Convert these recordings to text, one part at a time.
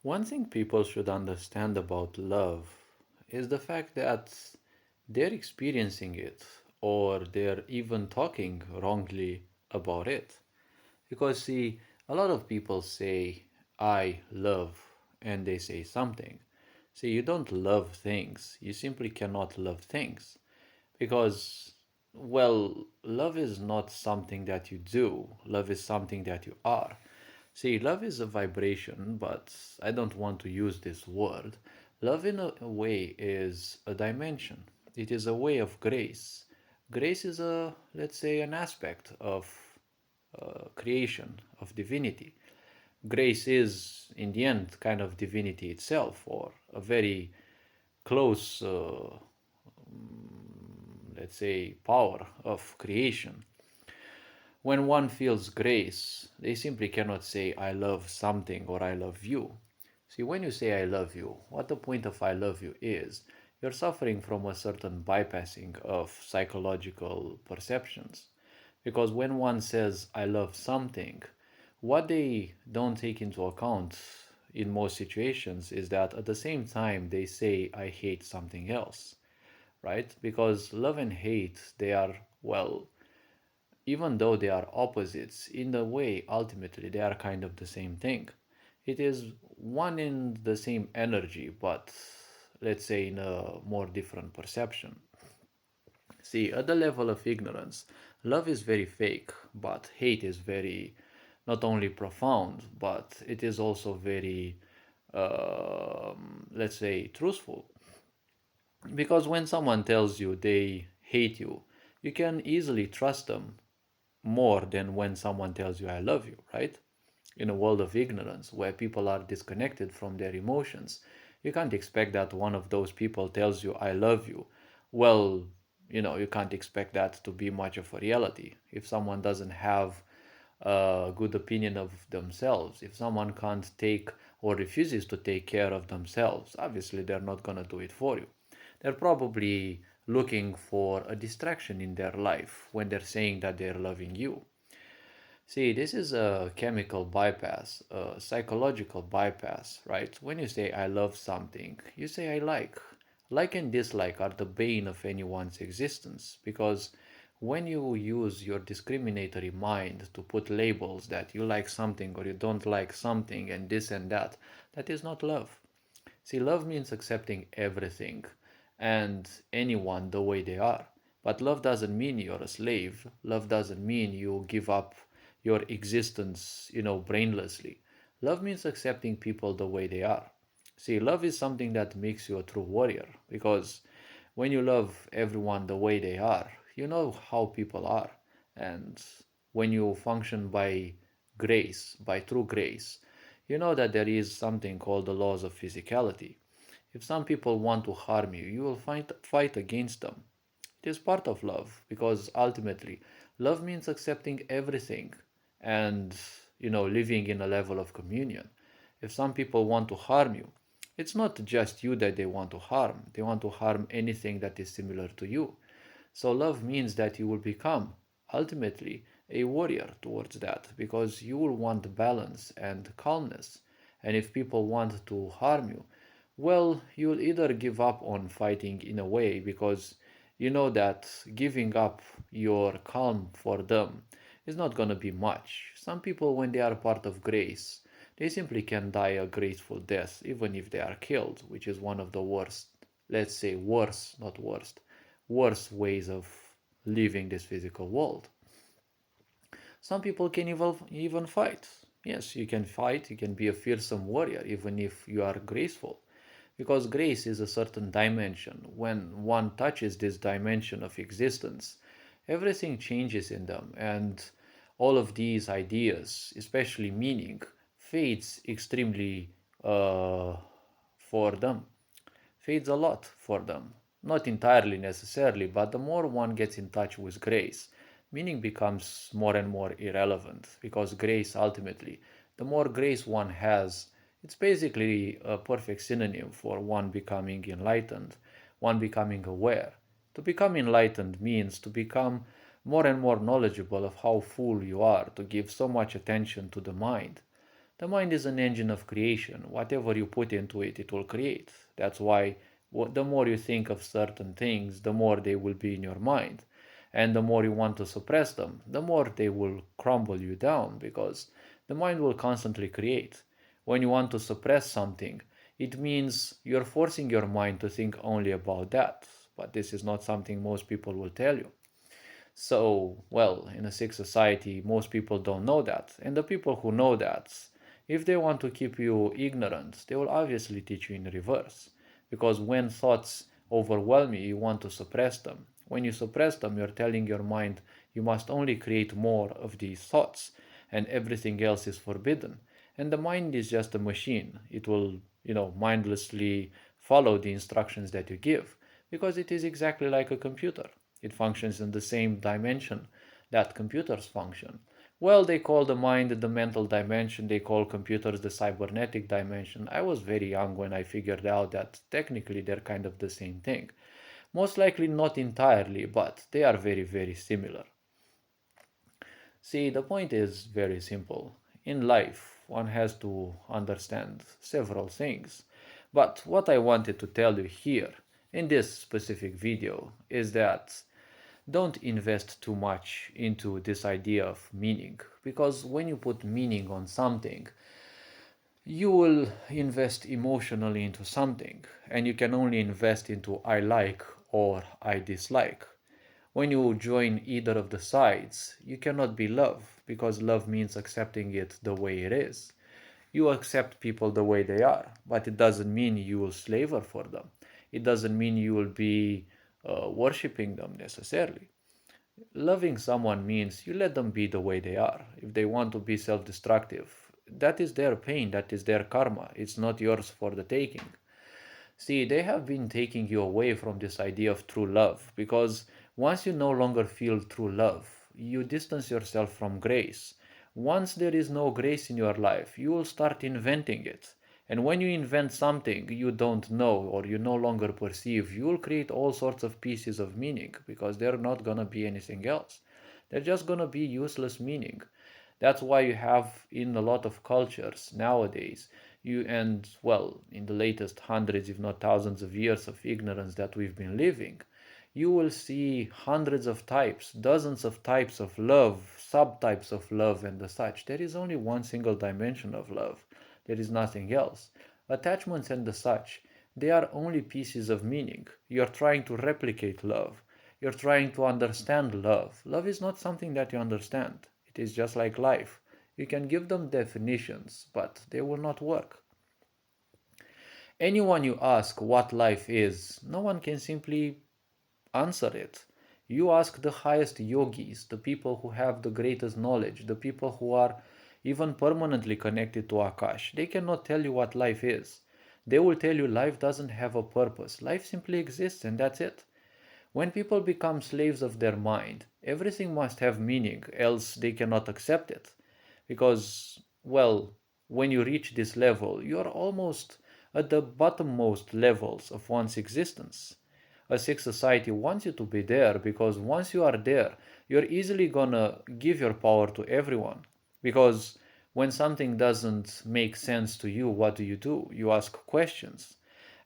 One thing people should understand about love is the fact that they're experiencing it or they're even talking wrongly about it. Because, see, a lot of people say, I love, and they say something. See, you don't love things, you simply cannot love things. Because, well, love is not something that you do, love is something that you are. See, love is a vibration, but I don't want to use this word. Love, in a way, is a dimension, it is a way of grace. Grace is let's say, an aspect of creation, of divinity. Grace is, in the end, kind of divinity itself, or a very close, let's say, power of creation. When one feels grace, they simply cannot say, I love something or I love you. See, when you say I love you, what the point of I love you is, you're suffering from a certain bypassing of psychological perceptions. Because when one says I love something, what they don't take into account in most situations is that at the same time they say I hate something else, right? Because love and hate, they are, well, even though they are opposites, in a way, ultimately, they are kind of the same thing. It is one in the same energy, but let's say in a more different perception. See, at the level of ignorance, love is very fake, but hate is very not only profound, but it is also very, let's say, truthful. Because when someone tells you they hate you, you can easily trust them more than when someone tells you I love you, right? In a world of ignorance where people are disconnected from their emotions, you can't expect that one of those people tells you I love you. Well, you can't expect that to be much of a reality. If someone doesn't have a good opinion of themselves, if someone can't take or refuses to take care of themselves, obviously they're not going to do it for you. They're probably looking for a distraction in their life when they're saying that they're loving you. See, this is a chemical bypass, a psychological bypass, right? When you say I love something, you say I like. Like and dislike are the bane of anyone's existence because when you use your discriminatory mind to put labels that you like something or you don't like something and this and that is not love. See, love means accepting everything and anyone the way they are. But love doesn't mean you're a slave. Love doesn't mean you give up your existence, brainlessly. Love means accepting people the way they are. See, love is something that makes you a true warrior because when you love everyone the way they are, you know how people are. And when you function by grace, by true grace, you know that there is something called the laws of physicality. If some people want to harm you, you will fight against them. It is part of love because ultimately, love means accepting everything and, living in a level of communion. If some people want to harm you, it's not just you that they want to harm, they want to harm anything that is similar to you. So, love means that you will become ultimately a warrior towards that because you will want balance and calmness. And if people want to harm you, well, you'll either give up on fighting in a way because you know that giving up your calm for them is not going to be much. Some people, when they are part of grace, they simply can die a graceful death, even if they are killed, which is one of the worst, let's say worse, not worst, worst ways of leaving this physical world. Some people can even fight. Yes, you can fight, you can be a fearsome warrior, even if you are graceful. Because grace is a certain dimension. When one touches this dimension of existence, everything changes in them, and all of these ideas, especially meaning, fades extremely uh, for them. Fades a lot for them. Not entirely necessarily, but the more one gets in touch with grace, meaning becomes more and more irrelevant because grace ultimately, the more grace one has, it's basically a perfect synonym for one becoming enlightened, one becoming aware. To become enlightened means to become more and more knowledgeable of how fool you are to give so much attention to the mind, The mind is an engine of creation. Whatever you put into it, it will create. That's why the more you think of certain things, the more they will be in your mind. And the more you want to suppress them, the more they will crumble you down because the mind will constantly create. When you want to suppress something, it means you're forcing your mind to think only about that. But this is not something most people will tell you. So, well, in a sick society, most people don't know that. And the people who know that, if they want to keep you ignorant, they will obviously teach you in reverse. Because when thoughts overwhelm you, you want to suppress them. When you suppress them, you're telling your mind you must only create more of these thoughts, and everything else is forbidden. And the mind is just a machine. It will, mindlessly follow the instructions that you give because it is exactly like a computer. It functions in the same dimension that computers function. Well, they call the mind the mental dimension, they call computers the cybernetic dimension. I was very young when I figured out that technically they're kind of the same thing. Most likely not entirely, but they are very, very similar. See, the point is very simple. In life, one has to understand several things. But what I wanted to tell you here in this specific video is that don't invest too much into this idea of meaning because when you put meaning on something, you will invest emotionally into something and you can only invest into I like or I dislike. When you join either of the sides, you cannot be love because love means accepting it the way it is. You accept people the way they are, but it doesn't mean you will slaver for them. It doesn't mean you will be worshipping them necessarily. Loving someone means you let them be the way they are. If they want to be self destructive, that is their pain, that is their karma. It's not yours for the taking. See, they have been taking you away from this idea of true love because once you no longer feel true love, you distance yourself from grace. Once there is no grace in your life, you will start inventing it. And when you invent something you don't know or you no longer perceive, you will create all sorts of pieces of meaning because they're not gonna be anything else. They're just gonna be useless meaning. That's why you have in a lot of cultures nowadays, in the latest hundreds, if not thousands of years of ignorance that we've been living, you will see hundreds of types, dozens of types of love, subtypes of love, and the such. There is only one single dimension of love. There is nothing else. Attachments and the such, they are only pieces of meaning. You're trying to replicate love. You're trying to understand love. Love is not something that you understand. It is just like life. You can give them definitions, but they will not work. Anyone you ask what life is, no one can simply answer it. You ask the highest yogis, the people who have the greatest knowledge, the people who are even permanently connected to Akash. They cannot tell you what life is. They will tell you life doesn't have a purpose. Life simply exists and that's it. When people become slaves of their mind, everything must have meaning, else they cannot accept it. Because, well, when you reach this level, you are almost at the bottommost levels of one's existence. A sick society wants you to be there because once you are there, you're easily gonna give your power to everyone. Because when something doesn't make sense to you, what do? You ask questions.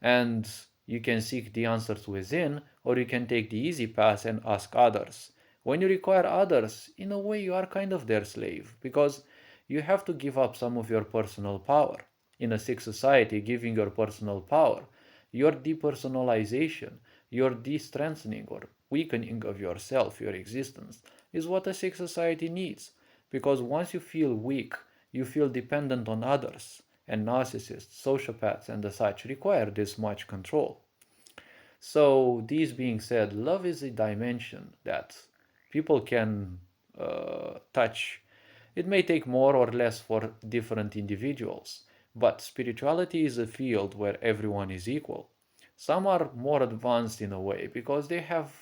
And you can seek the answers within, or you can take the easy path and ask others. When you require others, in a way, you are kind of their slave because you have to give up some of your personal power. In a sick society, giving your personal power, your depersonalization, your de-strengthening or weakening of yourself, your existence, is what a sick society needs. Because once you feel weak, you feel dependent on others, and narcissists, sociopaths, and the such require this much control. So, these being said, love is a dimension that people can touch. It may take more or less for different individuals, but spirituality is a field where everyone is equal. Some are more advanced in a way because they have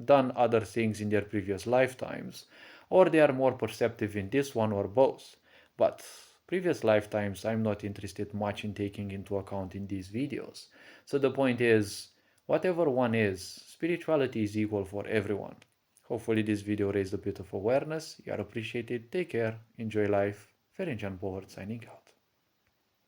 done other things in their previous lifetimes, or they are more perceptive in this one or both. But previous lifetimes, I'm not interested much in taking into account in these videos. So the point is, whatever one is, spirituality is equal for everyone. Hopefully this video raised a bit of awareness. You are appreciated. Take care. Enjoy life. Ferencan Bohort signing out.